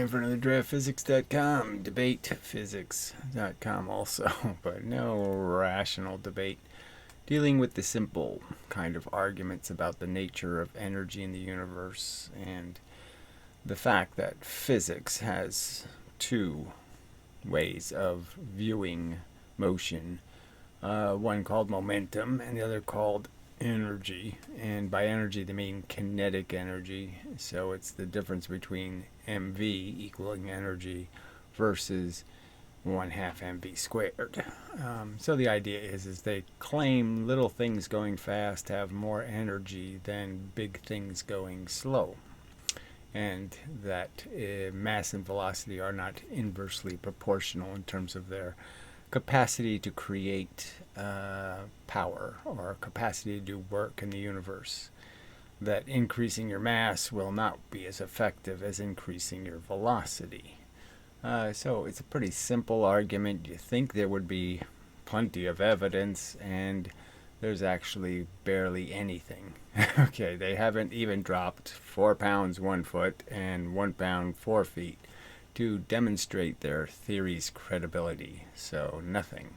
in front of the draftphysics.com, debatephysics.com also, but no rational debate. Dealing with the simple kind of arguments about the nature of energy in the universe and the fact that physics has two ways of viewing motion, one called momentum and the other called energy. And by energy they mean kinetic energy, so it's the difference between mv equaling energy versus 1/2 mv squared. So the idea is they claim little things going fast have more energy than big things going slow, and that mass and velocity are not inversely proportional in terms of their capacity to create power or capacity to do work in the universe. That increasing your mass will not be as effective as increasing your velocity. So it's a pretty simple argument. You think there would be plenty of evidence, and there's actually barely anything. Okay, they haven't even dropped 4 pounds 1 foot and 1 pound 4 feet to demonstrate their theory's credibility. So nothing.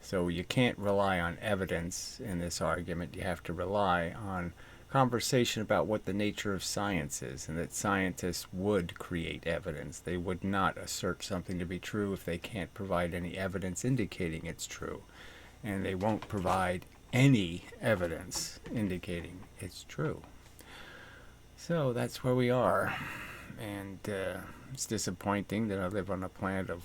So you can't rely on evidence in this argument. You have to rely on conversation about what the nature of science is, and that scientists would create evidence. They would not assert something to be true if they can't provide any evidence indicating it's true. And they won't provide any evidence indicating it's true. So that's where we are. And it's disappointing that I live on a planet of,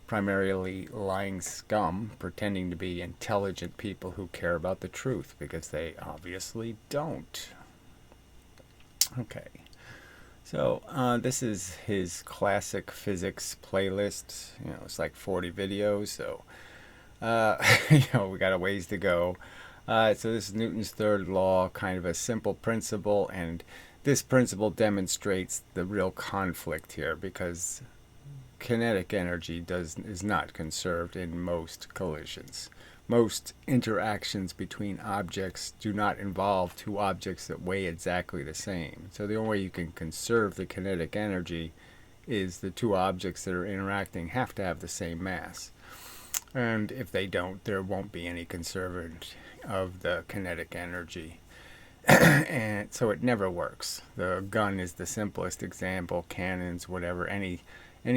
primarily lying scum, pretending to be intelligent people who care about the truth, because they obviously don't. Okay. So this is his classic physics playlist. It's like 40 videos, so we got a ways to go. So this is Newton's third law, kind of a simple principle, and this principle demonstrates the real conflict here, because kinetic energy is not conserved in most collisions. Most interactions between objects do not involve two objects that weigh exactly the same. So the only way you can conserve the kinetic energy is the two objects that are interacting have to have the same mass. And if they don't, there won't be any conservation of the kinetic energy. And so it never works. The gun is the simplest example, cannons, whatever, any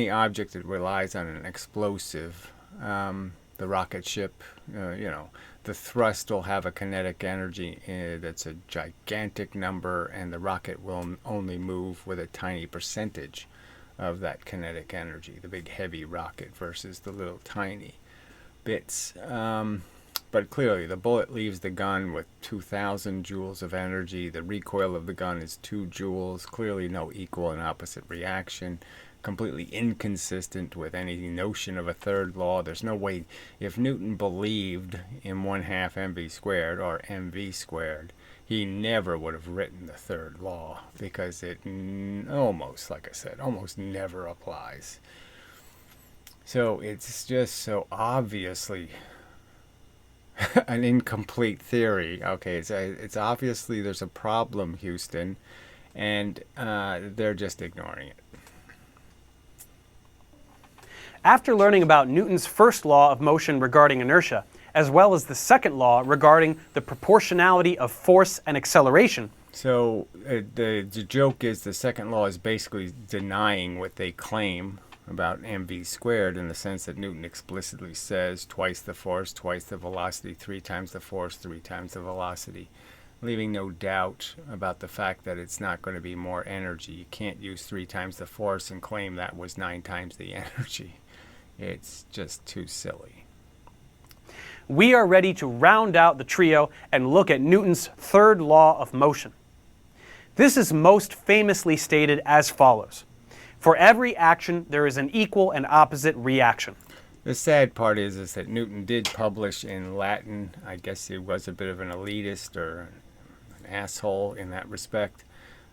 object that relies on an explosive, the rocket ship, the thrust will have a kinetic energy that's a gigantic number, and the rocket will only move with a tiny percentage of that kinetic energy, the big heavy rocket versus the little tiny bits. But clearly the bullet leaves the gun with 2,000 joules of energy. The recoil of the gun is 2 joules. Clearly no equal and opposite reaction. Completely inconsistent with any notion of a third law. There's no way, if Newton believed in 1/2 mv squared or mv squared, he never would have written the third law, because it almost, like I said, almost never applies. So it's just so obviously an incomplete theory. Okay, it's obviously there's a problem, Houston, and they're just ignoring it. After learning about Newton's first law of motion regarding inertia, as well as the second law regarding the proportionality of force and acceleration. So the joke is the second law is basically denying what they claim about mv squared, in the sense that Newton explicitly says twice the force, twice the velocity, 3 times the force, 3 times the velocity, leaving no doubt about the fact that it's not going to be more energy. You can't use 3 times the force and claim that was 9 times the energy. It's just too silly. We are ready to round out the trio and look at Newton's third law of motion. This is most famously stated as follows: for every action, there is an equal and opposite reaction. The sad part is that Newton did publish in Latin. I guess he was a bit of an elitist or an asshole in that respect,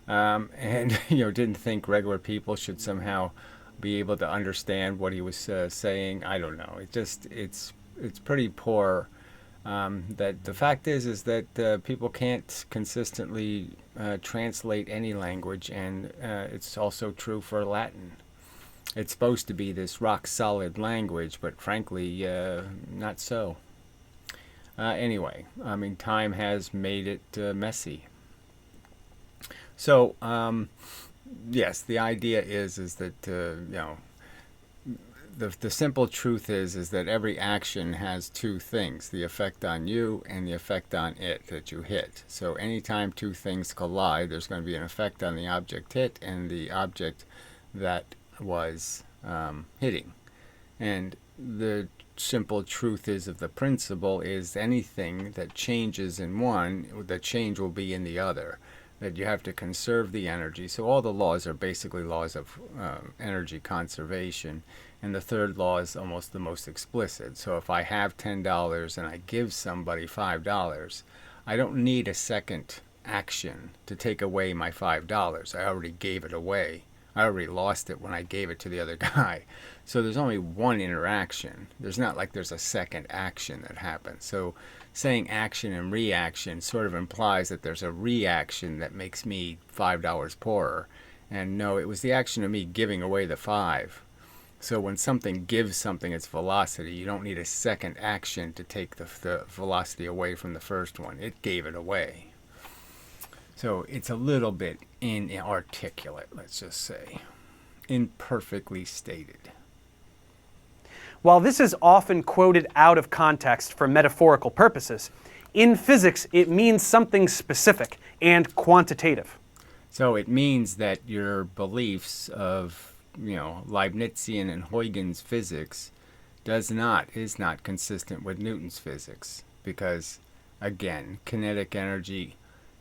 and didn't think regular people should somehow be able to understand what he was saying. I don't know. It's pretty poor That the fact is that people can't consistently translate any language, and it's also true for Latin. It's supposed to be this rock solid language, but frankly, not so. Anyway, I mean, time has made it messy. So, yes, the idea is that the simple truth is that every action has two things: the effect on you and the effect on it that you hit. So anytime two things collide, there's going to be an effect on the object hit and the object that was hitting. And the simple truth is of the principle is anything that changes in one, the change will be in the other. That you have to conserve the energy. So all the laws are basically laws of energy conservation. And the third law is almost the most explicit. So if I have $10 and I give somebody $5, I don't need a second action to take away my $5. I already gave it away. I already lost it when I gave it to the other guy. So there's only one interaction. There's not like there's a second action that happens. So saying action and reaction sort of implies that there's a reaction that makes me $5 poorer. And no, it was the action of me giving away the 5. So when something gives something its velocity, you don't need a second action to take the velocity away from the first one. It gave it away. So it's a little bit inarticulate, let's just say. Imperfectly stated. While this is often quoted out of context for metaphorical purposes, in physics it means something specific and quantitative. So it means that your beliefs of Leibnizian and Huygens physics is not consistent with Newton's physics, because again, kinetic energy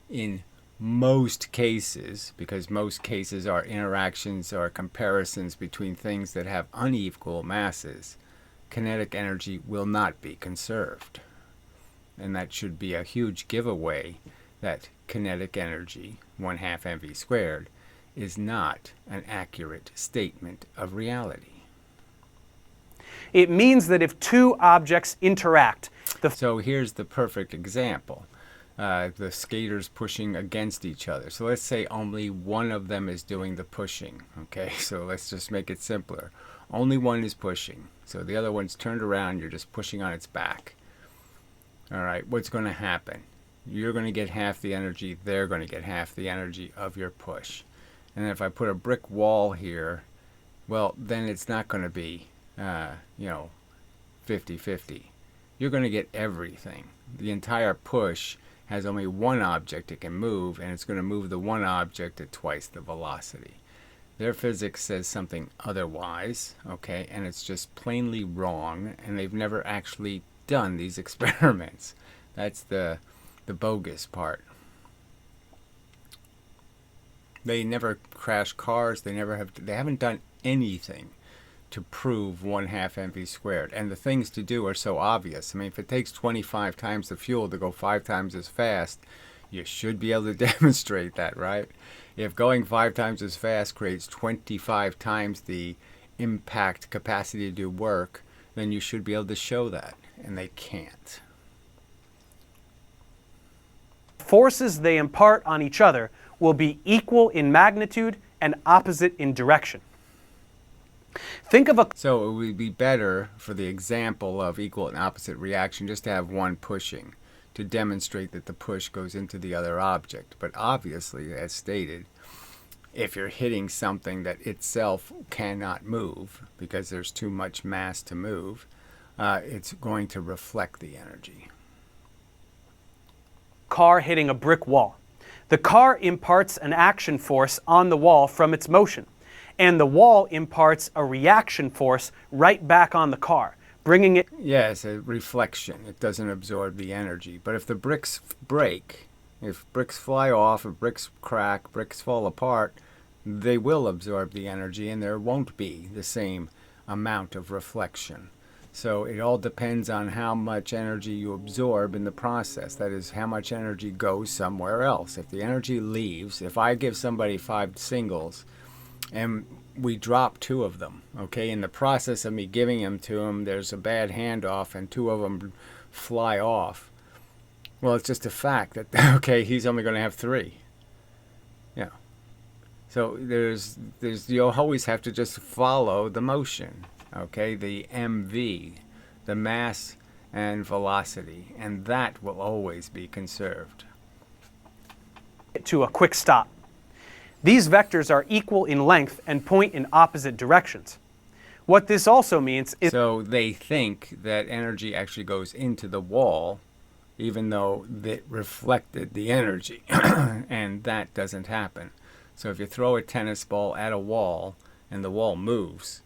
in most cases, because most cases are interactions or comparisons between things that have unequal masses, kinetic energy will not be conserved. And that should be a huge giveaway that kinetic energy, 1/2 mv squared, is not an accurate statement of reality. It means that if two objects interact, So here's the perfect example. The skaters pushing against each other. So let's say only one of them is doing the pushing. Okay, so let's just make it simpler. Only one is pushing. So the other one's turned around, you're just pushing on its back. All right, what's going to happen? You're going to get half the energy, they're going to get half the energy of your push. And if I put a brick wall here, well, then it's not going to be, 50-50. You're going to get everything. The entire push has only one object it can move, and it's going to move the one object at twice the velocity. Their physics says something otherwise, okay, and it's just plainly wrong, and they've never actually done these experiments. That's the bogus part. They never crash cars. They haven't done anything to prove 1/2 mv squared. And the things to do are so obvious. I mean, if it takes 25 times the fuel to go 5 times as fast, you should be able to demonstrate that, right? If going 5 times as fast creates 25 times the impact capacity to do work, then you should be able to show that. And they can't. Forces they impart on each other will be equal in magnitude and opposite in direction. Think of a... So it would be better for the example of equal and opposite reaction just to have one pushing to demonstrate that the push goes into the other object. But obviously, as stated, if you're hitting something that itself cannot move because there's too much mass to move, it's going to reflect the energy. Car hitting a brick wall. The car imparts an action force on the wall from its motion, and the wall imparts a reaction force right back on the car, bringing it... Yes, a reflection. It doesn't absorb the energy. But if the bricks break, if bricks fly off, if bricks crack, bricks fall apart, they will absorb the energy, and there won't be the same amount of reflection. So it all depends on how much energy you absorb in the process. That is, how much energy goes somewhere else. If the energy leaves, if I give somebody 5 singles and we drop 2 of them, okay, in the process of me giving them to them, there's a bad handoff and 2 of them fly off. Well, it's just a fact that, okay, he's only going to have 3. Yeah. So you always have to just follow the motion, okay, the MV, the mass and velocity, and that will always be conserved. To a quick stop. These vectors are equal in length and point in opposite directions. What this also means is... So they think that energy actually goes into the wall, even though it reflected the energy, and that doesn't happen. So if you throw a tennis ball at a wall and the wall moves,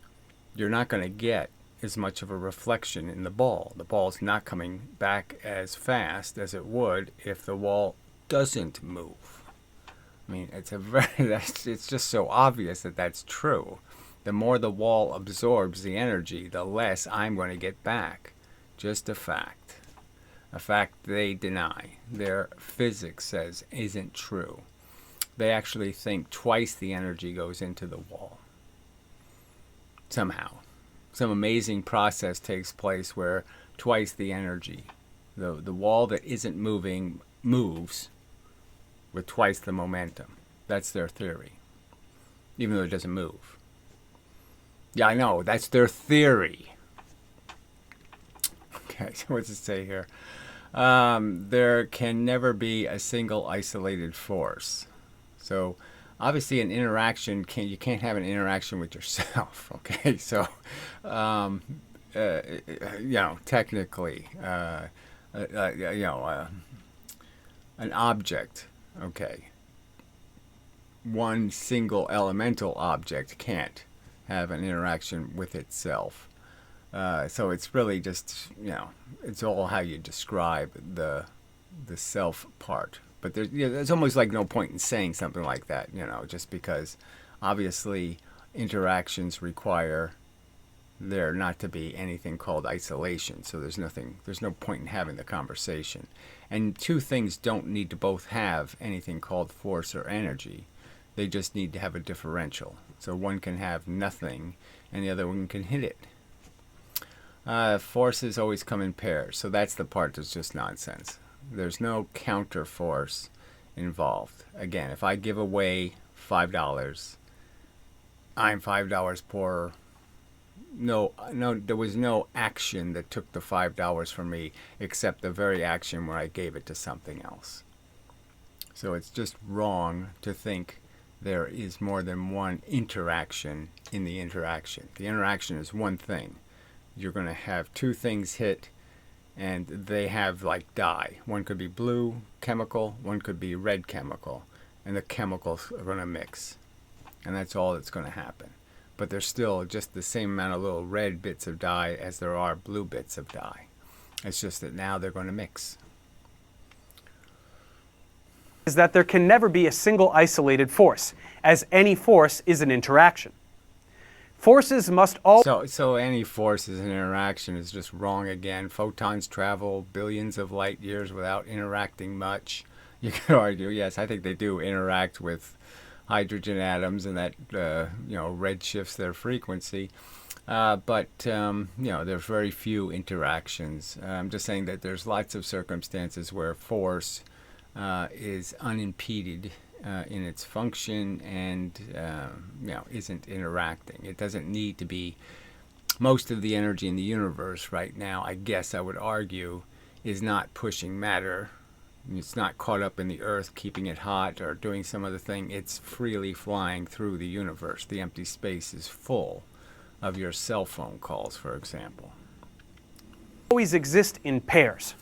you're not going to get as much of a reflection in the ball. The ball's not coming back as fast as it would if the wall doesn't move. I mean, it's just so obvious that that's true. The more the wall absorbs the energy, the less I'm going to get back. Just a fact. A fact they deny. Their physics says isn't true. They actually think twice the energy goes into the wall. Somehow. Some amazing process takes place where twice the energy, the wall that isn't moving, moves with twice the momentum. That's their theory. Even though it doesn't move. Yeah, I know. That's their theory. Okay, so what's it say here? There can never be a single isolated force. So obviously an interaction, you can't have an interaction with yourself, okay? So, technically, an object, okay, one single elemental object can't have an interaction with itself. So it's really just, it's all how you describe the self part. But there's almost like no point in saying something like that, just because obviously interactions require there not to be anything called isolation. So there's no point in having the conversation. And two things don't need to both have anything called force or energy. They just need to have a differential. So one can have nothing and the other one can hit it. Forces always come in pairs. So that's the part that's just nonsense. There's no counter force involved. Again, if I give away $5, I'm $5 poorer. No, there was no action that took the $5 from me except the very action where I gave it to something else. So it's just wrong to think there is more than one interaction in the interaction. The interaction is one thing. You're going to have two things hit and they have like dye. One could be blue chemical, one could be red chemical, and the chemicals are going to mix. And that's all that's going to happen. But there's still just the same amount of little red bits of dye as there are blue bits of dye. It's just that now they're going to mix. Is that there can never be a single isolated force, as any force is an interaction. Forces must all... So any force is an interaction is just wrong again. Photons travel billions of light years without interacting much. You could argue, yes, I think they do interact with hydrogen atoms, and that red shifts their frequency. But there's very few interactions. I'm just saying that there's lots of circumstances where force is unimpeded in its function and isn't interacting. It doesn't need to be. Most of the energy in the universe right now, I guess I would argue, is not pushing matter. It's not caught up in the earth, keeping it hot or doing some other thing. It's freely flying through the universe. The empty space is full of your cell phone calls, for example. Always exist in pairs.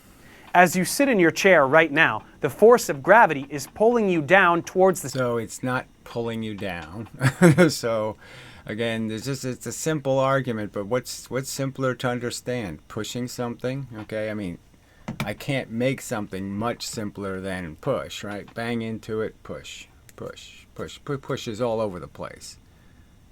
As you sit in your chair right now, the force of gravity is pulling you down towards the... So it's not pulling you down. So again, it's a simple argument, but what's simpler to understand? Pushing something, okay? I mean, I can't make something much simpler than push, right? Bang into it, push, push, push. Push is all over the place.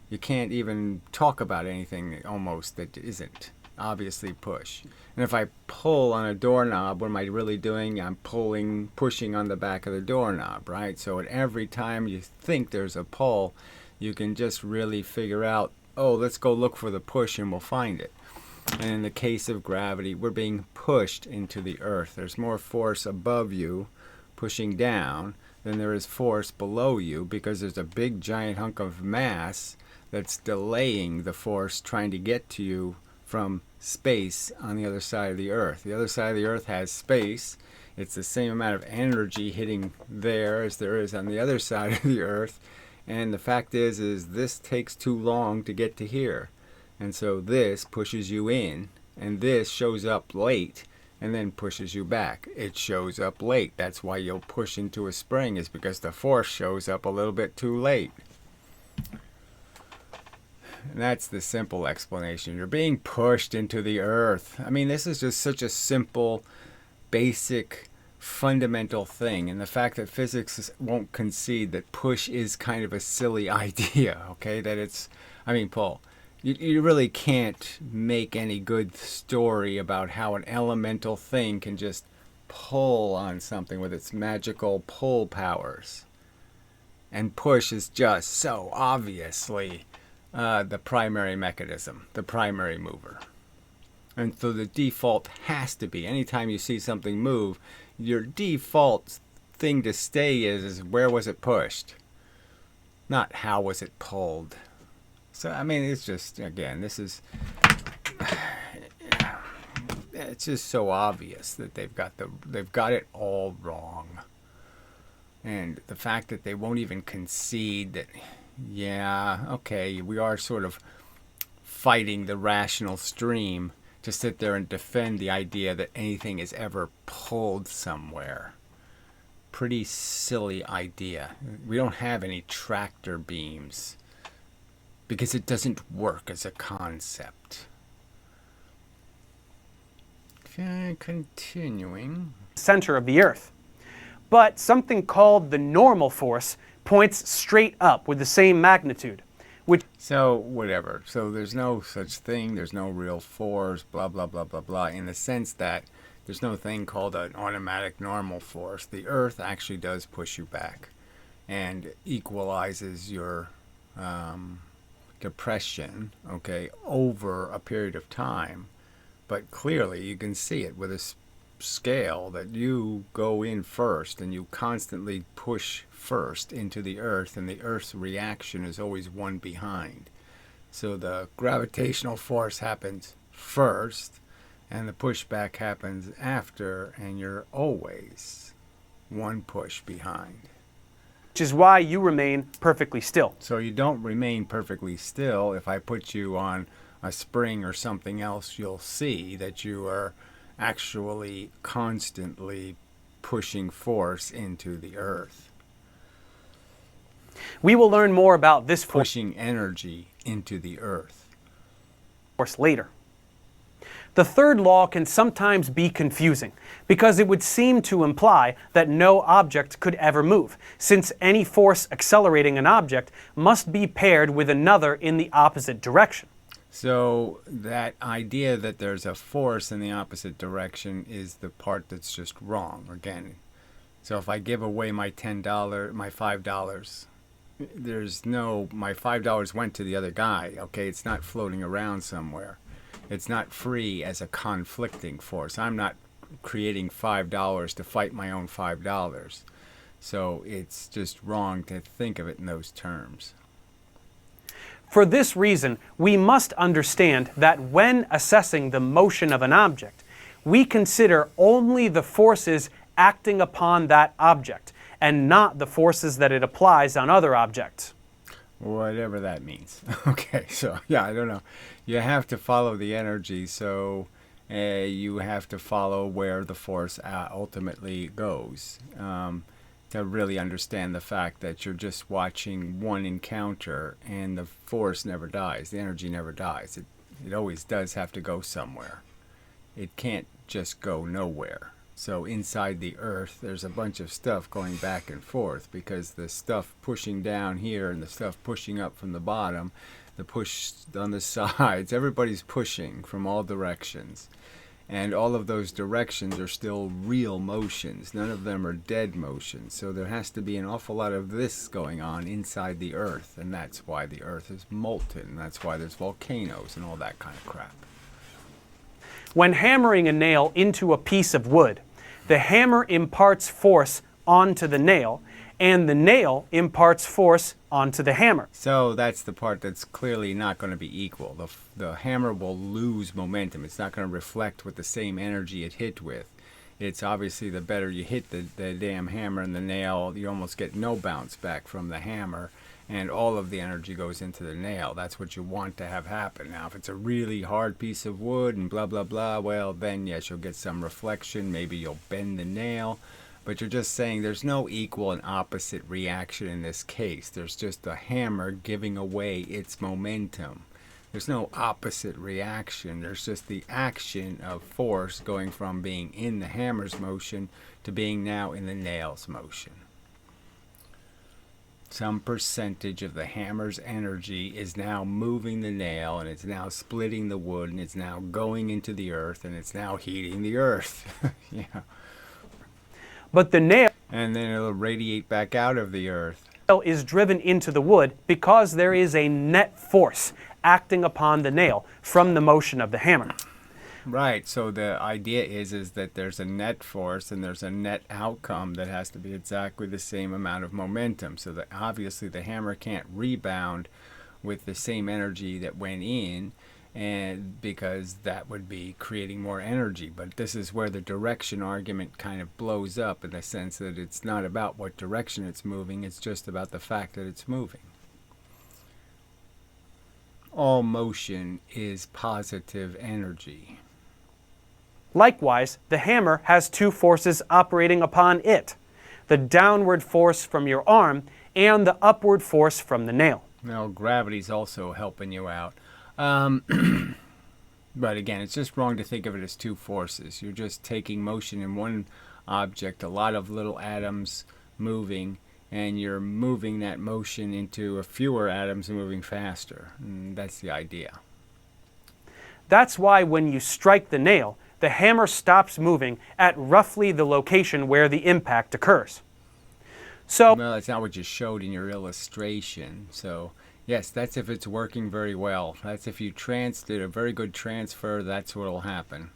You can't even talk about anything almost that isn't obviously push. And if I pull on a doorknob, what am I really doing? I'm pushing on the back of the doorknob, right? So at every time you think there's a pull, you can just really figure out, oh, let's go look for the push and we'll find it. And in the case of gravity, we're being pushed into the earth. There's more force above you pushing down than there is force below you, because there's a big giant hunk of mass that's delaying the force trying to get to you from space on the other side of the earth. The other side of the earth has space. It's the same amount of energy hitting there as there is on the other side of the earth. And the fact is this takes too long to get to here. And so this pushes you in, and this shows up late and then pushes you back. It shows up late. That's why you'll push into a spring, is because the force shows up a little bit too late. And that's the simple explanation. You're being pushed into the earth. I mean, this is just such a simple, basic, fundamental thing. And the fact that physics won't concede that push is kind of a silly idea, okay? That it's, I mean, Paul, you really can't make any good story about how an elemental thing can just pull on something with its magical pull powers. And push is just so obviously the primary mechanism, the primary mover. And so the default has to be, anytime you see something move, your default thing to stay is where was it pushed? Not how was it pulled. So, I mean, it's just, again, this is, it's just so obvious that they've got it all wrong. And the fact that they won't even concede that, yeah, okay, we are sort of fighting the rational stream to sit there and defend the idea that anything is ever pulled somewhere. Pretty silly idea. We don't have any tractor beams because it doesn't work as a concept. Okay, continuing. Center of the earth. But something called the normal force points straight up with the same magnitude. So, whatever. So there's no such thing, there's no real force, blah, blah, blah, blah, blah, in the sense that there's no thing called an automatic normal force. The earth actually does push you back and equalizes your depression, okay, over a period of time. But clearly you can see it with a scale that you go in first and you constantly push first into the earth, and the earth's reaction is always one behind. So the gravitational force happens first and the pushback happens after, and you're always one push behind. Which is why you remain perfectly still. So you don't remain perfectly still. If I put you on a spring or something else, you'll see that you are actually constantly pushing force into the earth. We will learn more about this pushing energy into the earth force later. The third law can sometimes be confusing because it would seem to imply that no object could ever move, since any force accelerating an object must be paired with another in the opposite direction. So that idea that there's a force in the opposite direction is the part that's just wrong, again. So if I give away my $10, my $5, there's no, my $5 went to the other guy, okay? It's not floating around somewhere. It's not free as a conflicting force. I'm not creating $5 to fight my own $5. So it's just wrong to think of it in those terms. For this reason, we must understand that when assessing the motion of an object, we consider only the forces acting upon that object, and not the forces that it applies on other objects. Whatever that means. Okay, so yeah, I don't know. You have to follow the energy, so you have to follow where the force ultimately goes to really understand the fact that you're just watching one encounter and the force never dies, the energy never dies. It always does have to go somewhere. It can't just go nowhere. So inside the earth, there's a bunch of stuff going back and forth because the stuff pushing down here and the stuff pushing up from the bottom, the push on the sides, everybody's pushing from all directions. And all of those directions are still real motions. None of them are dead motions. So there has to be an awful lot of this going on inside the earth. And that's why the earth is molten. And that's why there's volcanoes and all that kind of crap. When hammering a nail into a piece of wood, the hammer imparts force onto the nail, and the nail imparts force onto the hammer. So that's the part that's clearly not going to be equal. The hammer will lose momentum. It's not going to reflect with the same energy it hit with. It's obviously the better you hit the damn hammer and the nail, you almost get no bounce back from the hammer, and all of the energy goes into the nail. That's what you want to have happen. Now, if it's a really hard piece of wood and blah, blah, blah, well, then yes, you'll get some reflection. Maybe you'll bend the nail. But you're just saying there's no equal and opposite reaction in this case. There's just the hammer giving away its momentum. There's no opposite reaction. There's just the action of force going from being in the hammer's motion to being now in the nail's motion. Some percentage of the hammer's energy is now moving the nail, and it's now splitting the wood, and it's now going into the earth, and it's now heating the earth. Yeah. But the nail, and then it'll radiate back out of the earth, is driven into the wood because there is a net force acting upon the nail from the motion of the hammer. Right, so the idea is that there's a net force and there's a net outcome that has to be exactly the same amount of momentum. So that obviously the hammer can't rebound with the same energy that went in, and because that would be creating more energy. But this is where the direction argument kind of blows up, in the sense that it's not about what direction it's moving, it's just about the fact that it's moving. All motion is positive energy. Likewise, the hammer has two forces operating upon it, the downward force from your arm and the upward force from the nail. Well, gravity's also helping you out. But again, it's just wrong to think of it as two forces. You're just taking motion in one object, a lot of little atoms moving, and you're moving that motion into a fewer atoms moving faster. And that's the idea. That's why when you strike the nail, the hammer stops moving at roughly the location where the impact occurs. So, well, that's not what you showed in your illustration. So, yes, that's if it's working very well. That's if you did a very good transfer, that's what will happen.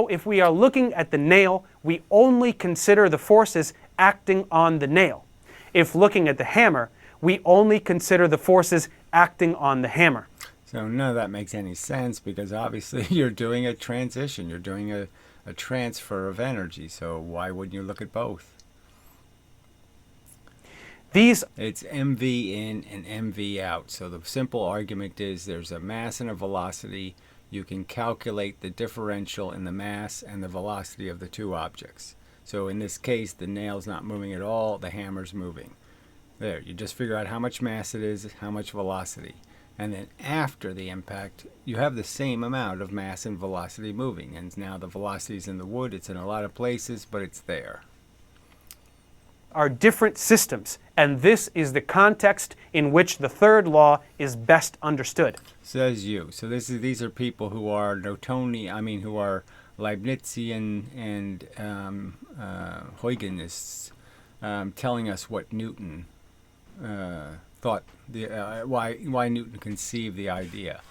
If we are looking at the nail, we only consider the forces acting on the nail. If looking at the hammer, we only consider the forces acting on the hammer. So none of that makes any sense, because obviously you're doing a transition. You're doing a transfer of energy. So why wouldn't you look at both? It's mv in and mv out. So the simple argument is there's a mass and a velocity. You can calculate the differential in the mass and the velocity of the two objects. So in this case, the nail's not moving at all, the hammer's moving. There, you just figure out how much mass it is, how much velocity. And then after the impact, you have the same amount of mass and velocity moving. And now the velocity's in the wood, it's in a lot of places, but it's there. Are different systems, and this is the context in which the third law is best understood. Says you. So these are people who are who are Leibnizian and Huygens, telling us what Newton thought, why Newton conceived the idea.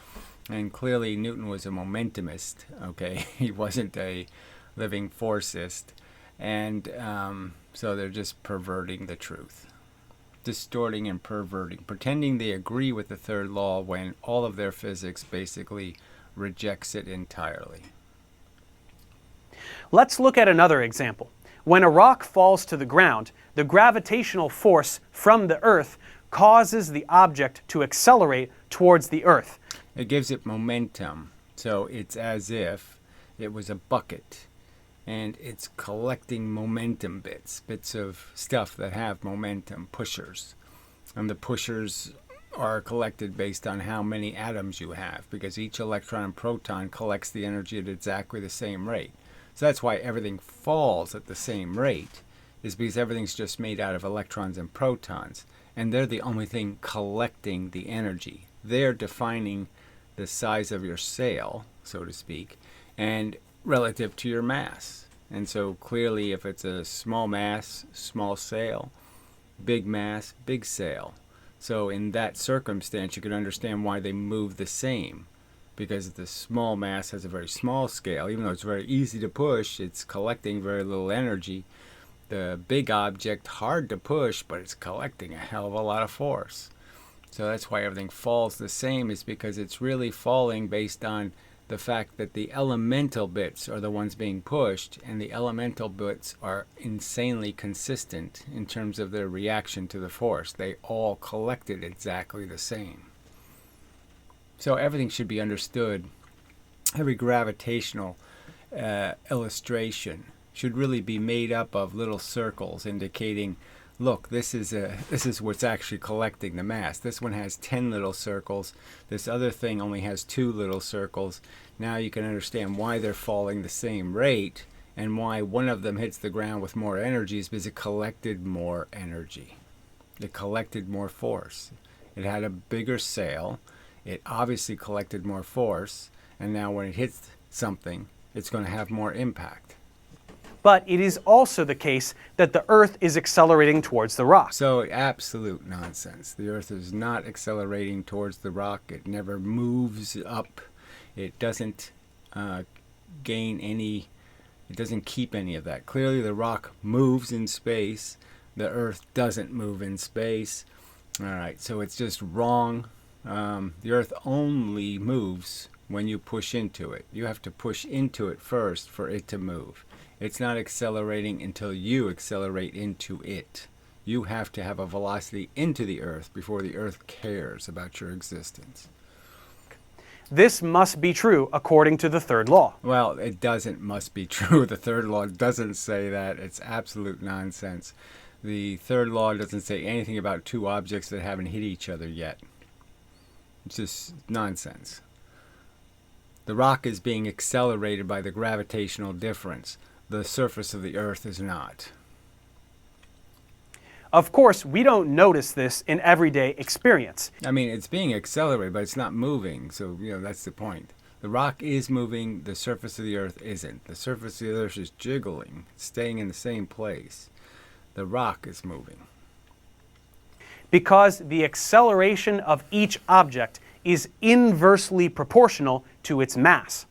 And clearly Newton was a momentumist, okay? He wasn't a living forceist. And so they're just perverting the truth. Distorting and perverting. Pretending they agree with the third law when all of their physics basically rejects it entirely. Let's look at another example. When a rock falls to the ground, the gravitational force from the Earth causes the object to accelerate towards the Earth. It gives it momentum. So it's as if it was a bucket, and it's collecting momentum bits of stuff that have momentum, pushers. And the pushers are collected based on how many atoms you have, because each electron and proton collects the energy at exactly the same rate. So that's why everything falls at the same rate, is because everything's just made out of electrons and protons, and they're the only thing collecting the energy. They're defining the size of your sail, so to speak, and relative to your mass. And so clearly, if it's a small mass, small sail, big mass, big sail. So in that circumstance, you can understand why they move the same. because the small mass has a very small scale. Even though it's very easy to push, it's collecting very little energy. The big object, hard to push, but it's collecting a hell of a lot of force. So that's why everything falls the same, is because it's really falling based on the fact that the elemental bits are the ones being pushed, and the elemental bits are insanely consistent in terms of their reaction to the force. They all collected exactly the same. So everything should be understood. Every gravitational illustration should really be made up of little circles indicating, look, this is what's actually collecting the mass. This one has 10 little circles. This other thing only has 2 little circles. Now you can understand why they're falling the same rate, and why one of them hits the ground with more energy is because it collected more energy. It collected more force. It had a bigger sail. It obviously collected more force, and now when it hits something, it's going to have more impact. But it is also the case that the Earth is accelerating towards the rock. So absolute nonsense. The Earth is not accelerating towards the rock. It never moves up. It doesn't gain any, it doesn't keep any of that. Clearly the rock moves in space. The Earth doesn't move in space. All right, so it's just wrong. The Earth only moves when you push into it. You have to push into it first for it to move. It's not accelerating until you accelerate into it. You have to have a velocity into the Earth before the Earth cares about your existence. This must be true according to the third law. Well, it doesn't must be true. The third law doesn't say that. It's absolute nonsense. The third law doesn't say anything about two objects that haven't hit each other yet. It's just nonsense. The rock is being accelerated by the gravitational difference. The surface of the Earth is not. Of course, we don't notice this in everyday experience. I mean, it's being accelerated, but it's not moving. So, that's the point. The rock is moving. The surface of the Earth isn't. The surface of the Earth is jiggling, staying in the same place. The rock is moving. Because the acceleration of each object is inversely proportional to its mass.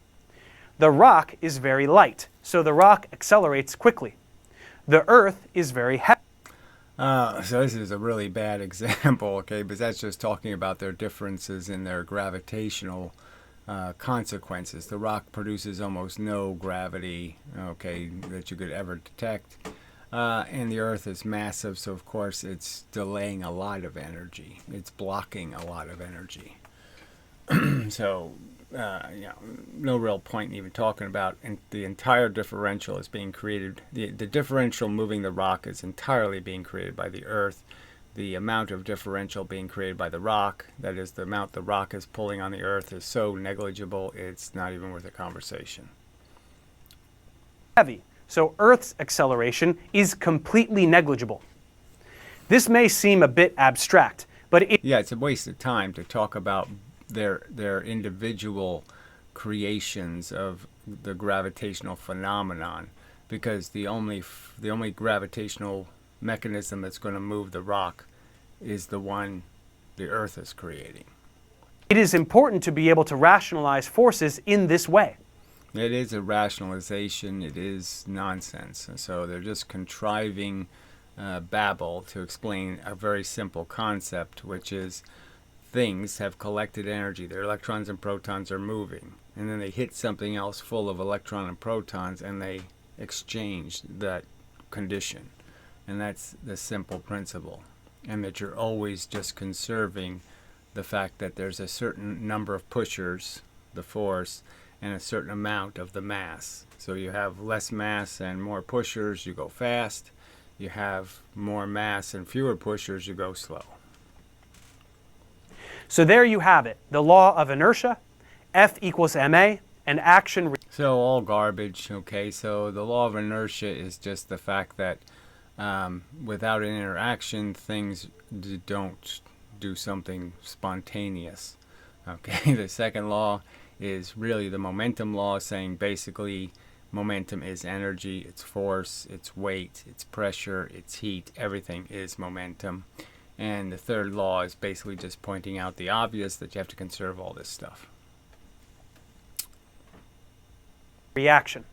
The rock is very light, so the rock accelerates quickly. The Earth is very heavy. So this is a really bad example, okay, but that's just talking about their differences in their gravitational consequences. The rock produces almost no gravity, okay, that you could ever detect. And the Earth is massive, so of course it's delaying a lot of energy. It's blocking a lot of energy. So, no real point in even talking about. And the entire differential is being created. The differential moving the rock is entirely being created by the Earth. The amount of differential being created by the rock, that is, the amount the rock is pulling on the Earth, is so negligible it's not even worth a conversation. Heavy, so Earth's acceleration is completely negligible. This may seem a bit abstract, but it's a waste of time to talk about their individual creations of the gravitational phenomenon, because the only gravitational mechanism that's going to move the rock is the one the Earth is creating. It is important to be able to rationalize forces in this way. It is a rationalization. It is nonsense. And so they're just contriving babble to explain a very simple concept, which is things have collected energy. Their electrons and protons are moving, and then they hit something else full of electrons and protons, and they exchange that condition. And that's the simple principle. And that you're always just conserving the fact that there's a certain number of pushers, the force, and a certain amount of the mass. So you have less mass and more pushers, you go fast. You have more mass and fewer pushers, you go slow. So there you have it, the law of inertia, F equals ma, and action. So all garbage, okay? So the law of inertia is just the fact that without an interaction, things don't do something spontaneous. Okay, the second law is really the momentum law, saying basically momentum is energy, it's force, it's weight, it's pressure, it's heat, everything is momentum. And the third law is basically just pointing out the obvious, that you have to conserve all this stuff. reaction.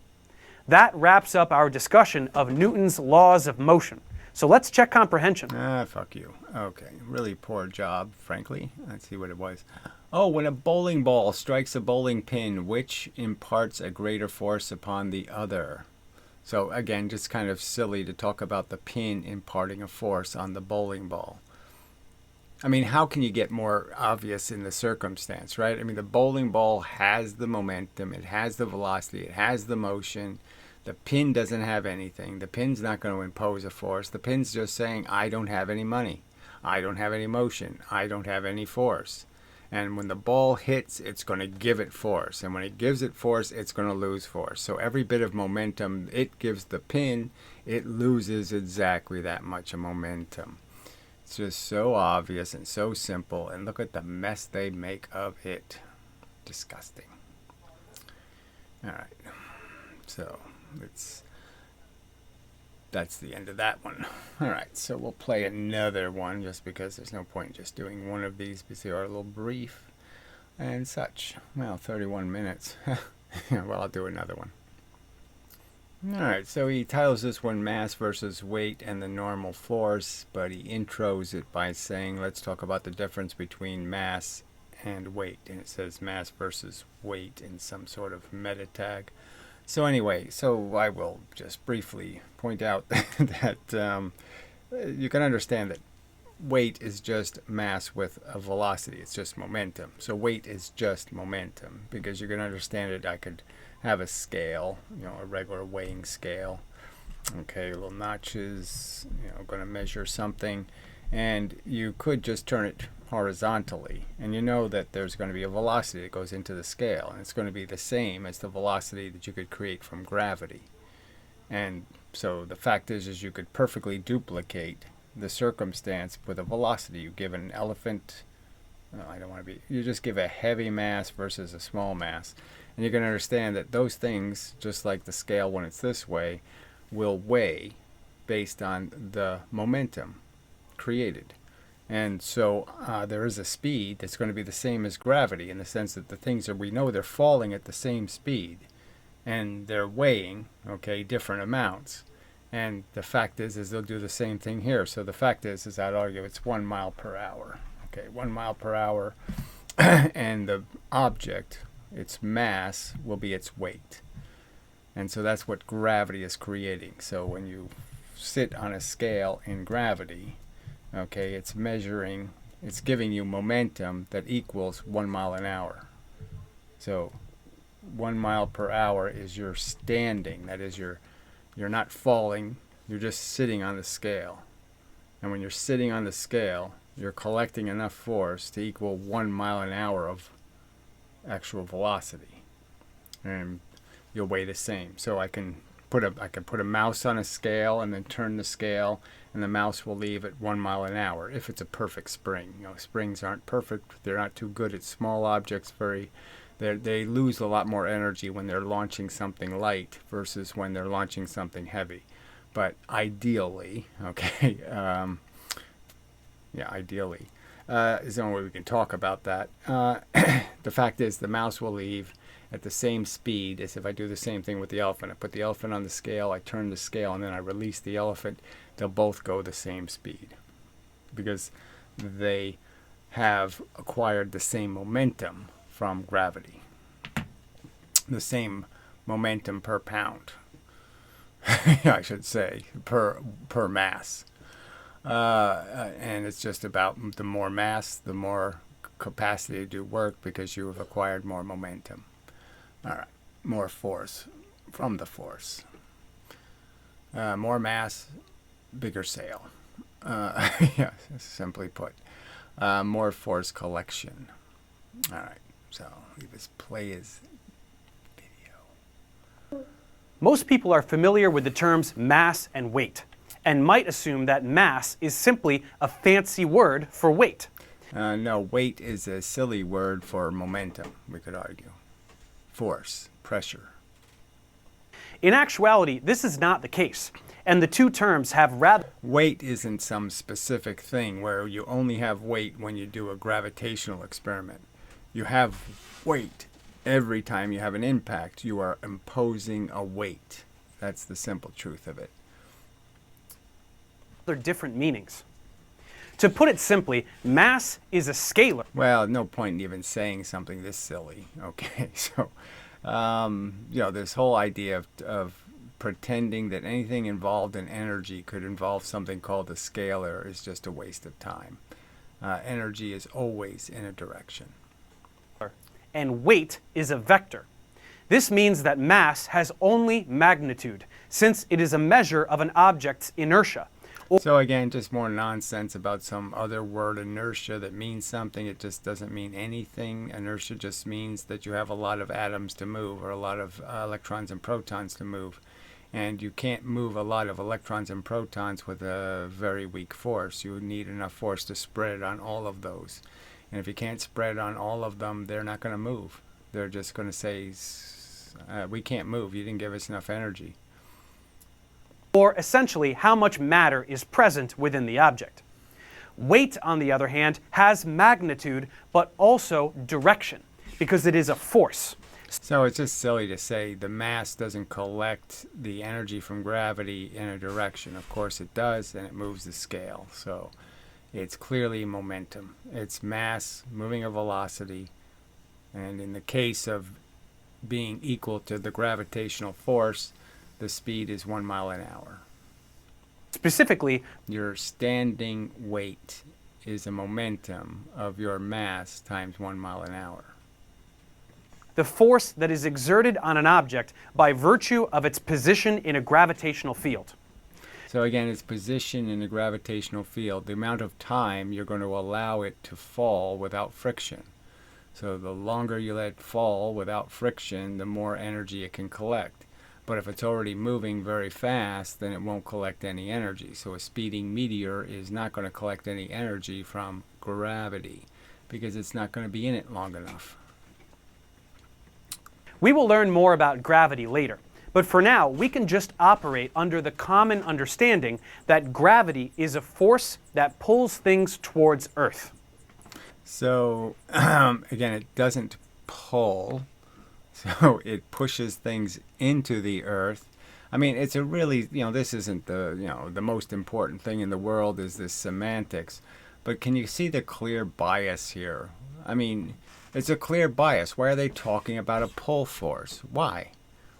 That wraps up our discussion of Newton's laws of motion. So let's check comprehension. Fuck you. Okay, really poor job, frankly. Let's see what it was. Oh, when a bowling ball strikes a bowling pin, which imparts a greater force upon the other? So again, just kind of silly to talk about the pin imparting a force on the bowling ball. I mean, how can you get more obvious in the circumstance, right? I mean, the bowling ball has the momentum, it has the velocity, it has the motion. The pin doesn't have anything. The pin's not going to impose a force. The pin's just saying, I don't have any money. I don't have any motion. I don't have any force. And when the ball hits, it's going to give it force. And when it gives it force, it's going to lose force. So every bit of momentum it gives the pin, it loses exactly that much of momentum. It's just so obvious and so simple. And look at the mess they make of it. Disgusting. All right. So that's the end of that one. All right, so we'll play another one just because there's no point in just doing one of these because they are a little brief and such. Well, 31 minutes. Yeah, well, I'll do another one. All right, so he titles this one Mass versus Weight and the Normal Force, but he intros it by saying, let's talk about the difference between mass and weight. And it says mass versus weight in some sort of meta tag. So anyway, so I will just briefly point out that you can understand that weight is just mass with a velocity. It's just momentum. So weight is just momentum because you can understand it. I could have a scale, a regular weighing scale. Okay, little notches, going to measure something. And you could just turn it horizontally, and you know that there's going to be a velocity that goes into the scale, and it's going to be the same as the velocity that you could create from gravity. And so the fact is you could perfectly duplicate the circumstance with a velocity. You give an elephant, you just give a heavy mass versus a small mass, and you can understand that those things, just like the scale when it's this way, will weigh based on the momentum created. And so there is a speed that's going to be the same as gravity in the sense that the things that we know they're falling at the same speed and they're weighing, different amounts. And the fact is they'll do the same thing here. So the fact is I'd argue it's 1 mile per hour. 1 mile per hour. And the object, its mass, will be its weight. And so that's what gravity is creating. So when you sit on a scale in gravity, it's measuring, it's giving you momentum that equals 1 mile an hour. So 1 mile per hour is your standing. That is, you're not falling, you're just sitting on the scale. And when you're sitting on the scale, you're collecting enough force to equal 1 mile an hour of actual velocity. And you'll weigh the same. So I can put a mouse on a scale and then turn the scale, and the mouse will leave at 1 mile an hour if it's a perfect spring. Springs aren't perfect. They're not too good at small objects. They lose a lot more energy when they're launching something light versus when they're launching something heavy. But ideally, ideally, is the only way we can talk about that. The fact is the mouse will leave at the same speed as if I do the same thing with the elephant. I put the elephant on the scale, I turn the scale, and then I release the elephant. They'll both go the same speed because they have acquired the same momentum from gravity. The same momentum per pound, I should say, per mass. And it's just about the more mass, the more capacity to do work because you have acquired more momentum. All right, more force from the force. More mass, bigger sail. Simply put. More force collection. All right, so let's play his video. Most people are familiar with the terms mass and weight, and might assume that mass is simply a fancy word for weight. No, weight is a silly word for momentum, we could argue. Force, pressure. In actuality, this is not the case, and the two terms have rather... Weight isn't some specific thing where you only have weight when you do a gravitational experiment. You have weight Every time you have an impact, you are imposing a weight. That's the simple truth of it. There are different meanings. To put it simply, mass is a scalar. Well, no point in even saying something this silly. Okay, so, this whole idea of pretending that anything involved in energy could involve something called a scalar is just a waste of time. Energy is always in a direction. And weight is a vector. This means that mass has only magnitude, since it is a measure of an object's inertia. So again, just more nonsense about some other word, inertia, that means something. It just doesn't mean anything. Inertia just means that you have a lot of atoms to move, or a lot of electrons and protons to move. And you can't move a lot of electrons and protons with a very weak force. You need enough force to spread it on all of those. And if you can't spread it on all of them, they're not going to move. They're just going to say, we can't move. You didn't give us enough energy. Or essentially how much matter is present within the object. Weight, on the other hand, has magnitude but also direction, because it is a force. So it's just silly to say the mass doesn't collect the energy from gravity in a direction. Of course it does, and it moves the scale. So it's clearly momentum. It's mass moving a velocity, and in the case of being equal to the gravitational force, the speed is 1 mile an hour. Specifically, your standing weight is a momentum of your mass times 1 mile an hour. The force that is exerted on an object by virtue of its position in a gravitational field. So again, its position in the gravitational field, the amount of time you're going to allow it to fall without friction. So the longer you let it fall without friction, the more energy it can collect. But if it's already moving very fast, then it won't collect any energy. So a speeding meteor is not going to collect any energy from gravity because it's not going to be in it long enough. We will learn more about gravity later, but for now we can just operate under the common understanding that gravity is a force that pulls things towards Earth. So again, it doesn't pull, so it pushes things into the Earth. I mean, it's a really, this isn't the most important thing in the world is this semantics, but can you see the clear bias here? I mean, it's a clear bias. Why are they talking about a pull force? Why?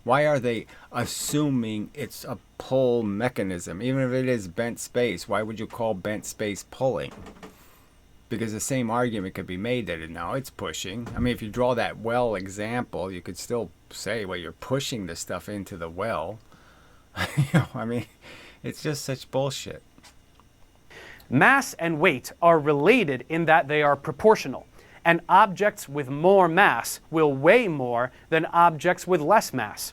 Why are they assuming it's a pull mechanism? Even if it is bent space, why would you call bent space pulling? Because the same argument could be made that it's pushing. I mean, if you draw that well example, you could still say, well, you're pushing the stuff into the well. I mean, it's just such bullshit. Mass and weight are related in that they are proportional, and objects with more mass will weigh more than objects with less mass.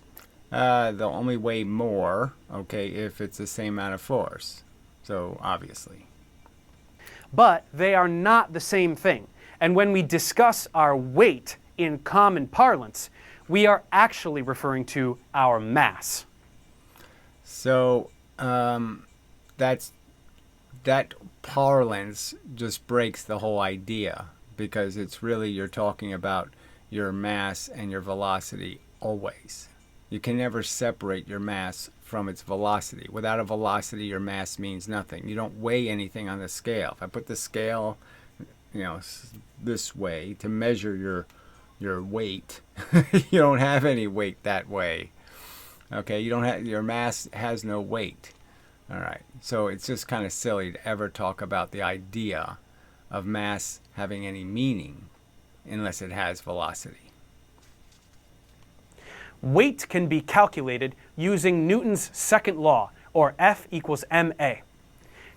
They'll only weigh more, okay, if it's the same amount of force. So, obviously. But they are not the same thing. And when we discuss our weight in common parlance, we are actually referring to our mass. So that parlance just breaks the whole idea, because it's really, you're talking about your mass and your velocity always. You can never separate your mass from its velocity. Without a velocity, your mass means nothing. You don't weigh anything on the scale. If I put the scale, this way to measure your weight, you don't have any weight that way. Okay, your mass has no weight. All right, so it's just kind of silly to ever talk about the idea of mass having any meaning unless it has velocity. Weight can be calculated using Newton's second law, or F equals ma.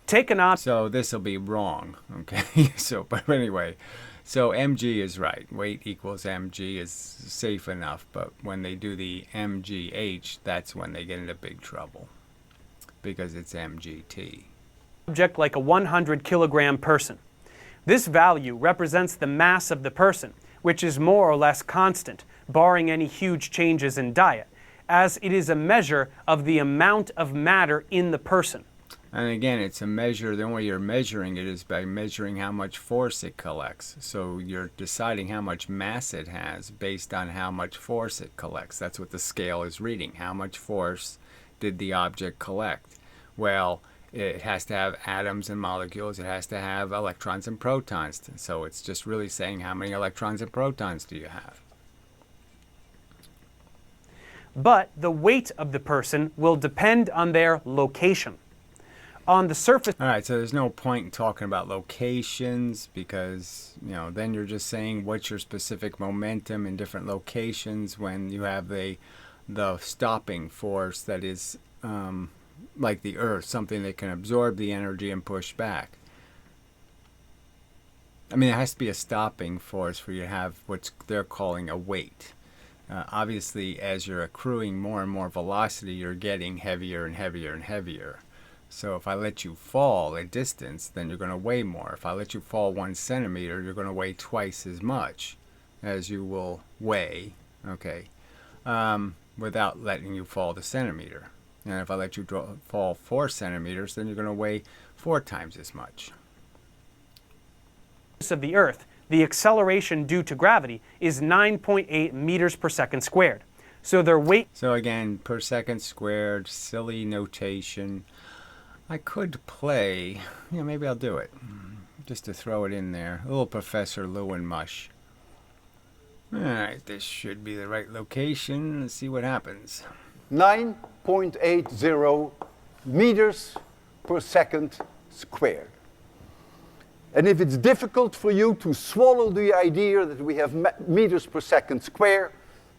Take an object. So this will be wrong, okay? But anyway, so mg is right. Weight equals mg is safe enough, but when they do the mgh, that's when they get into big trouble, because it's mgt. Object like a 100 kilogram person. This value represents the mass of the person, which is more or less constant, barring any huge changes in diet, as it is a measure of the amount of matter in the person. And again, it's a measure. The only way you're measuring it is by measuring how much force it collects. So you're deciding how much mass it has based on how much force it collects. That's what the scale is reading. How much force did the object collect? Well, it has to have atoms and molecules. It has to have electrons and protons. So it's just really saying how many electrons and protons do you have. But the weight of the person will depend on their location. On the surface. All right, so there's no point in talking about locations because, then you're just saying what's your specific momentum in different locations when you have the stopping force that is like the Earth, something that can absorb the energy and push back. I mean, it has to be a stopping force for you to have what they're calling a weight. Obviously, as you're accruing more and more velocity, you're getting heavier and heavier and heavier. So if I let you fall a distance, then you're going to weigh more. If I let you fall 1 centimeter, you're going to weigh twice as much as you will weigh, okay, without letting you fall the centimeter. And if I let you fall 4 centimeters, then you're going to weigh 4 times as much. Of the Earth, the acceleration due to gravity is 9.8 meters per second squared. So their weight. So again, per second squared, silly notation. I could play, maybe I'll do it, just to throw it in there. A little Professor Lewin mush. Alright, this should be the right location. Let's see what happens. 9.80 meters per second squared. And if it's difficult for you to swallow the idea that we have meters per second square,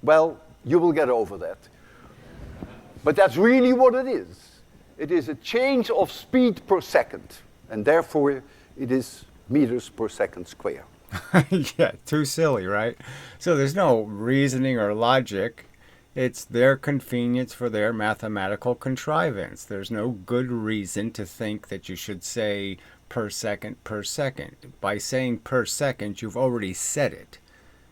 well, you will get over that. But that's really what it is. It is a change of speed per second, and therefore it is meters per second square. Yeah, too silly, right? So there's no reasoning or logic. It's their convenience for their mathematical contrivance. There's no good reason to think that you should say per second per second. By saying per second, you've already said it.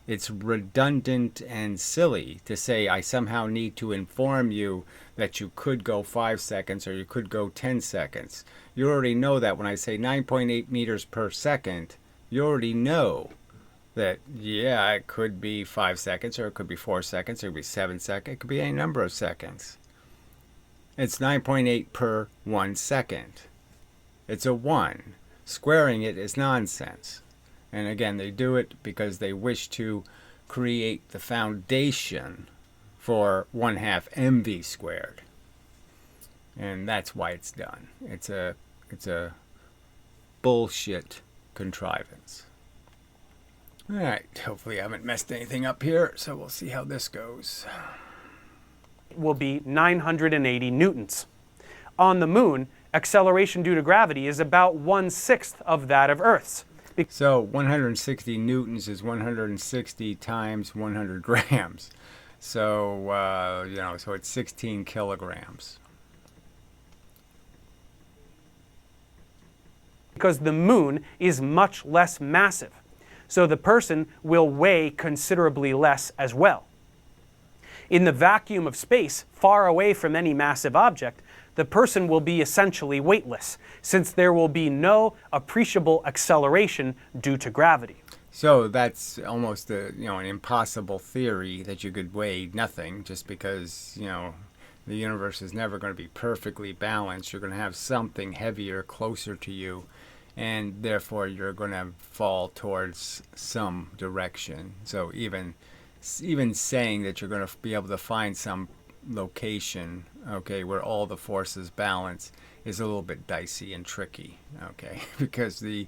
It's redundant and silly to say I somehow need to inform you that you could go 5 seconds or you could go 10 seconds. You already know that when I say 9.8 meters per second, you already know that, yeah, it could be 5 seconds or it could be 4 seconds or it could be 7 seconds. It could be any number of seconds. It's 9.8 per 1 second. It's a 1. Squaring it is nonsense. And again, they do it because they wish to create the foundation for 1/2 mv squared. And that's why it's done. It's a bullshit contrivance. Alright, hopefully I haven't messed anything up here, so we'll see how this goes. Will be 980 newtons. On the moon, acceleration due to gravity is about 1/6 of that of Earth's. So 160 newtons is 160 times 100 grams. So, so it's 16 kilograms. Because the moon is much less massive. So the person will weigh considerably less as well. In the vacuum of space, far away from any massive object, the person will be essentially weightless, since there will be no appreciable acceleration due to gravity. So that's almost an impossible theory that you could weigh nothing just because, the universe is never going to be perfectly balanced. You're going to have something heavier closer to you, and therefore you're going to fall towards some direction. So even saying that you're going to be able to find some location, okay, where all the forces balance is a little bit dicey and tricky, okay, because the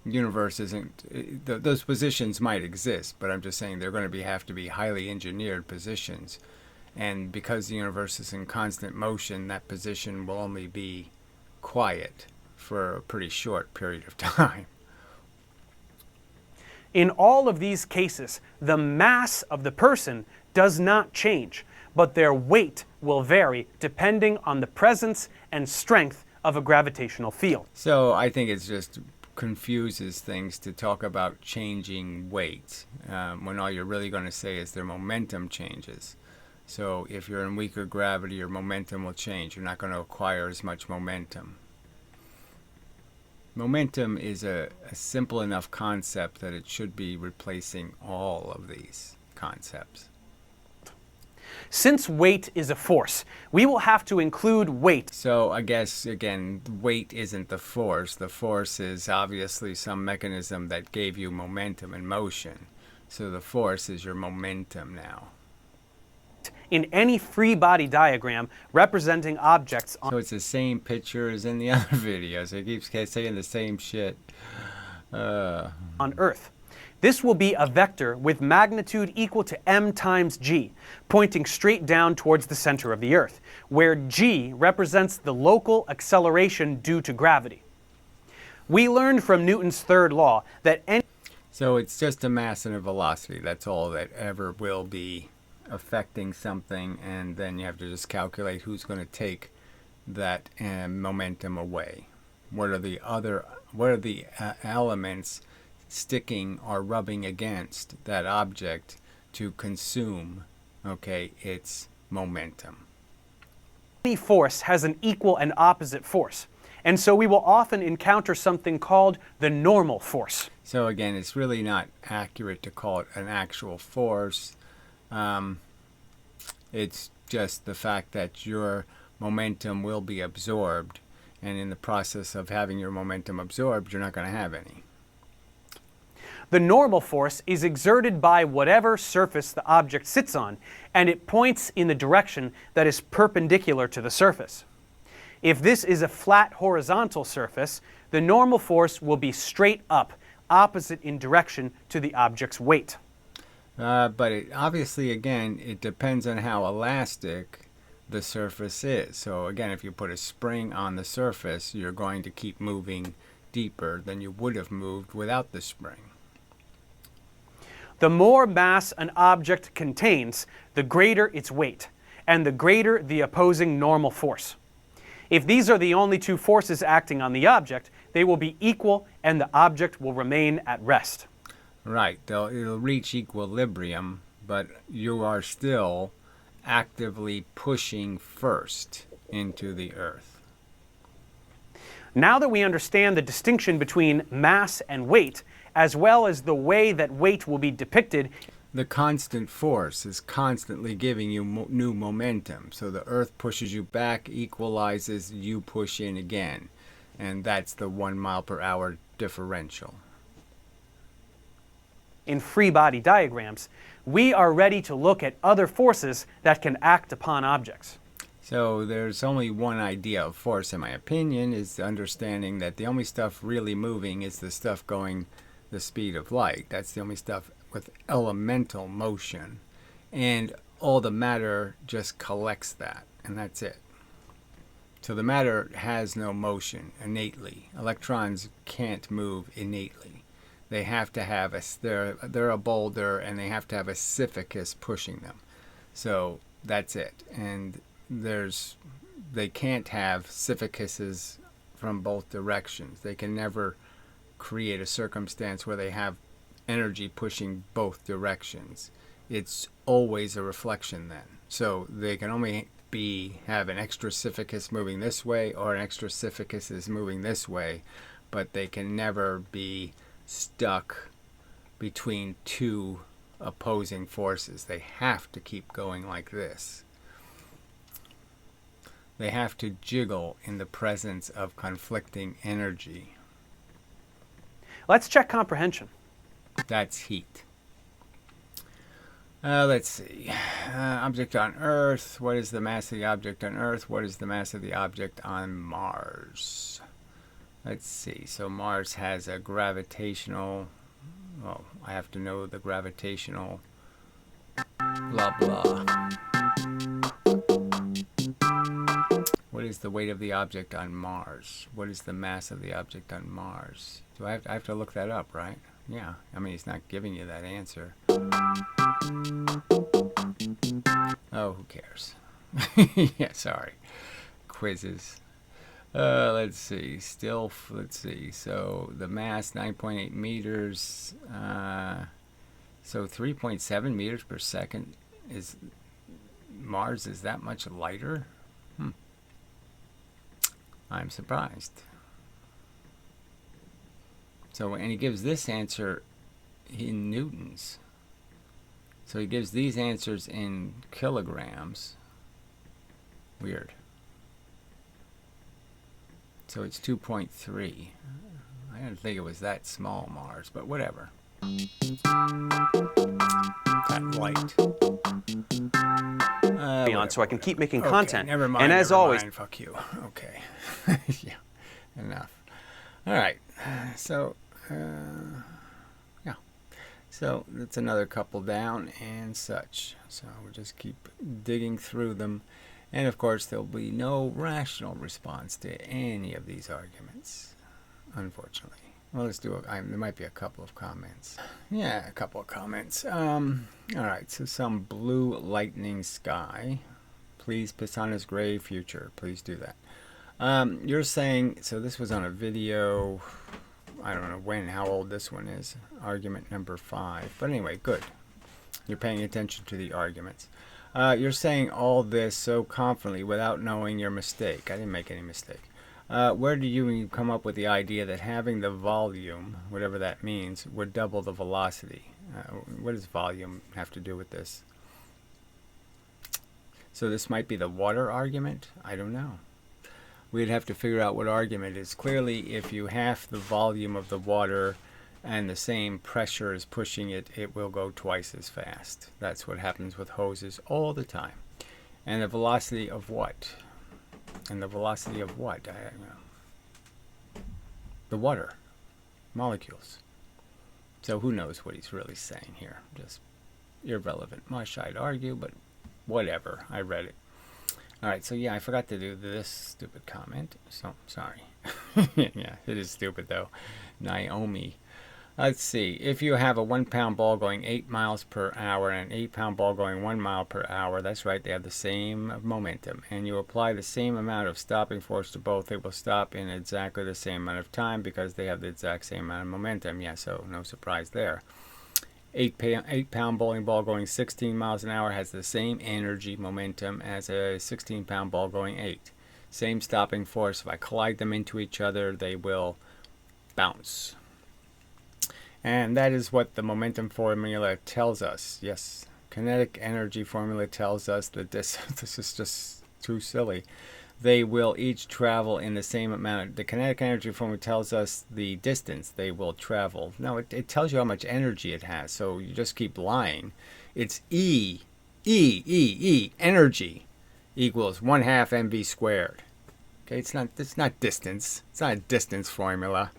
universe isn't, those positions might exist, but I'm just saying they're going to have to be highly engineered positions, and because the universe is in constant motion, that position will only be quiet for a pretty short period of time. In all of these cases, the mass of the person does not change, but their weight will vary depending on the presence and strength of a gravitational field. So I think it just confuses things to talk about changing weight when all you're really going to say is their momentum changes. So if you're in weaker gravity, your momentum will change. You're not going to acquire as much momentum. Momentum is a simple enough concept that it should be replacing all of these concepts. Since weight is a force, we will have to include weight. So I guess, again, weight isn't the force. The force is obviously some mechanism that gave you momentum and motion. So the force is your momentum now. In any free body diagram representing objects So it's the same picture as in the other videos. It keeps saying the same shit. on Earth. This will be a vector with magnitude equal to m times g, pointing straight down towards the center of the Earth, where g represents the local acceleration due to gravity. We learned from Newton's third law that any So it's just a mass and a velocity. That's all that ever will be affecting something, and then you have to just calculate who's going to take that momentum away. What are the elements sticking or rubbing against that object to consume, okay, its momentum? Any force has an equal and opposite force, and so we will often encounter something called the normal force. So again, it's really not accurate to call it an actual force. It's just the fact that your momentum will be absorbed, and in the process of having your momentum absorbed, you're not going to have any. The normal force is exerted by whatever surface the object sits on, and it points in the direction that is perpendicular to the surface. If this is a flat horizontal surface, the normal force will be straight up, opposite in direction to the object's weight. But obviously, again, it depends on how elastic the surface is. So again, if you put a spring on the surface, you're going to keep moving deeper than you would have moved without the spring. The more mass an object contains, the greater its weight, and the greater the opposing normal force. If these are the only two forces acting on the object, they will be equal and the object will remain at rest. Right, it'll reach equilibrium, but you are still actively pushing first into the Earth. Now that we understand the distinction between mass and weight, as well as the way that weight will be depicted, the constant force is constantly giving you new momentum. So the Earth pushes you back, equalizes, you push in again. And that's the 1 mile per hour differential. in free body diagrams, we are ready to look at other forces that can act upon objects. So there's only one idea of force, in my opinion, is understanding that the only stuff really moving is the stuff going the speed of light. That's the only stuff with elemental motion. And all the matter just collects that, and that's it. So the matter has no motion innately. Electrons can't move innately. They have to have they're a boulder, and they have to have a siphicus pushing them. So that's it. And they can't have siphicuses from both directions. They can never create a circumstance where they have energy pushing both directions. It's always a reflection then. So they can only have an extra siphicus moving this way, or an extra siphicus is moving this way, but they can never be stuck between two opposing forces. They have to keep going like this. They have to jiggle in the presence of conflicting energy. Let's check comprehension. That's heat. Let's see. Object on Earth. What is the mass of the object on Earth? What is the mass of the object on Mars? Let's see. So Mars has a gravitational... Well, I have to know the gravitational... blah, blah. What is the weight of the object on Mars? What is the mass of the object on Mars? Do I have to look that up, right? Yeah. I mean, he's not giving you that answer. Oh, who cares? Yeah, sorry. Quizzes. Let's see. Let's see. So the mass, 9.8 meters. So 3.7 meters per second. Mars is that much lighter? I'm surprised. So, and he gives this answer in newtons. So he gives these answers in kilograms. Weird. So it's 2.3. I didn't think it was that small, Mars, but whatever. That light. on so I can keep making Okay, content. never mind. And as never always, mind, fuck you. Okay. Yeah. Enough. All right. So, yeah. So that's another couple down and such. So we'll just keep digging through them. And of course, there'll be no rational response to any of these arguments, unfortunately. Well, let's do there might be a couple of comments. Yeah, a couple of comments. All right, so some blue lightning sky. Please piss on his gray future. Please do that. You're saying, so this was on a video, I don't know when, how old this one is. Argument number 5. But anyway, good. You're paying attention to the arguments. You're saying all this so confidently without knowing your mistake. I didn't make any mistake. Where do you come up with the idea that having the volume, whatever that means, would double the velocity? What does volume have to do with this? So this might be the water argument? I don't know. We'd have to figure out what argument is. Clearly, if you half the volume of the water and the same pressure is pushing it, it will go twice as fast. That's what happens with hoses all the time. And the velocity of what? And the velocity of what? I don't know. The water molecules. So who knows what he's really saying here? Just irrelevant. Much I'd argue, but whatever. I read it. All right, so yeah, I forgot to do this stupid comment. So sorry. Yeah, it is stupid though. Naomi. Let's see. If you have a 1 pound ball going 8 miles per hour and an 8 pound ball going 1 mile per hour, that's right, they have the same momentum, and you apply the same amount of stopping force to both, they will stop in exactly the same amount of time because they have the exact same amount of momentum. Yeah, so no surprise there. 8 pound bowling ball going 16 miles an hour has the same energy momentum as a 16 pound ball going 8. Same stopping force. If I collide them into each other, they will bounce. And that is what the momentum formula tells us. Yes, kinetic energy formula tells us that this is just too silly. They will each travel in the same amount. The kinetic energy formula tells us the distance they will travel. No, it tells you how much energy it has, so you just keep lying. It's energy equals 1/2 mv squared. Okay, it's not distance. It's not a distance formula.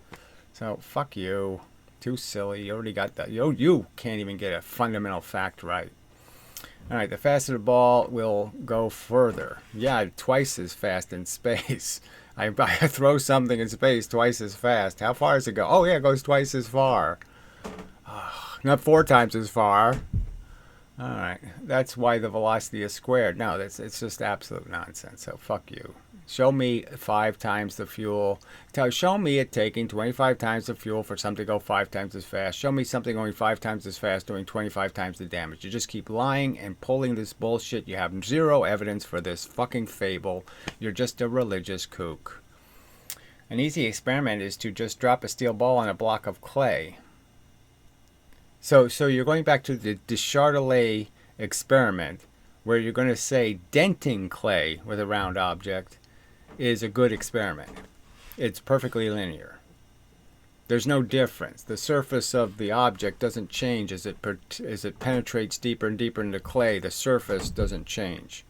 So fuck you. Too silly. You already got that. You can't even get a fundamental fact right. All right, the faster the ball will go further. Yeah, twice as fast in space. I throw something in space twice as fast. How far does it go? Oh, yeah, it goes twice as far. Not 4 times as far. All right, that's why the velocity is squared. No, it's just absolute nonsense, so fuck you. Show me 5 times the fuel. Show me it taking 25 times the fuel for something to go 5 times as fast. Show me something going 5 times as fast doing 25 times the damage. You just keep lying and pulling this bullshit. You have zero evidence for this fucking fable. You're just a religious kook. An easy experiment is to just drop a steel ball on a block of clay. So you're going back to the Deschardelet experiment where you're going to say denting clay with a round object is a good experiment. It's perfectly linear. There's no difference. The surface of the object doesn't change as it penetrates deeper and deeper into clay. The surface doesn't change.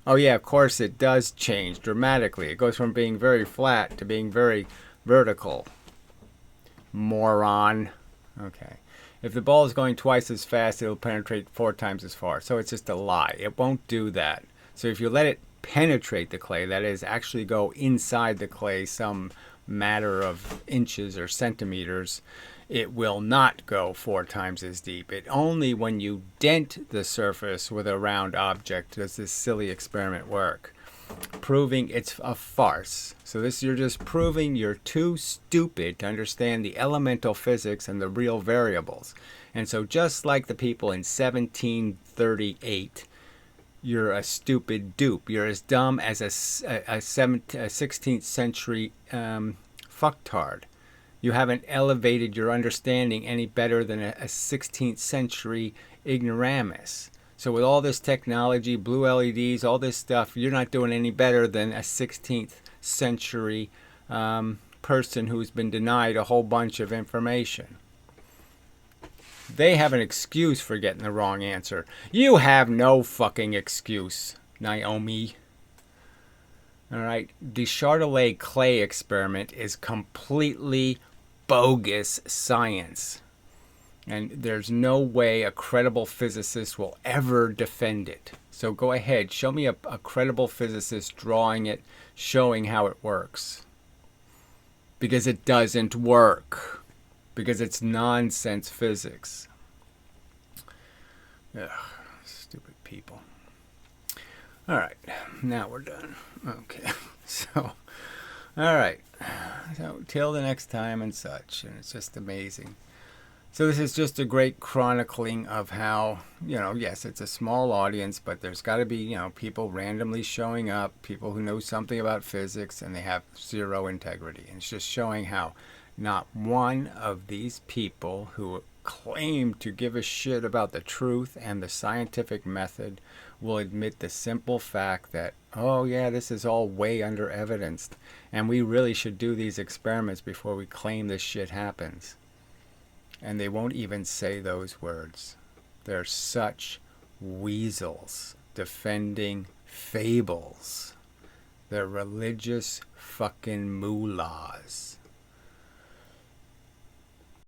Oh yeah, of course it does change dramatically. It goes from being very flat to being very vertical. Moron. Okay. If the ball is going twice as fast, it'll penetrate 4 times as far. So it's just a lie. It won't do that. So if you let it penetrate the clay, that is, actually go inside the clay some matter of inches or centimeters, it will not go 4 times as deep. It only when you dent the surface with a round object does this silly experiment work. Proving it's a farce. So you're just proving you're too stupid to understand the elemental physics and the real variables. And so just like the people in 1738, you're a stupid dupe. You're as dumb as a 16th century fucktard. You haven't elevated your understanding any better than a 16th century ignoramus. So with all this technology, blue LEDs, all this stuff, you're not doing any better than a 16th century person who's been denied a whole bunch of information. They have an excuse for getting the wrong answer. You have no fucking excuse, Naomi. All right, the Chatelet-Clay experiment is completely bogus science. And there's no way a credible physicist will ever defend it. So go ahead, show me a credible physicist drawing it, showing how it works. Because it doesn't work. Because it's nonsense physics. Ugh, stupid people. All right, now we're done. Okay, so, all right. So, till the next time and such. And it's just amazing. So this is just a great chronicling of how, yes, it's a small audience, but there's got to be, people randomly showing up, people who know something about physics, and they have zero integrity. And it's just showing how not one of these people who claim to give a shit about the truth and the scientific method will admit the simple fact that, oh yeah, this is all way under evidenced, and we really should do these experiments before we claim this shit happens. And they won't even say those words. They're such weasels defending fables. They're religious fucking mullahs.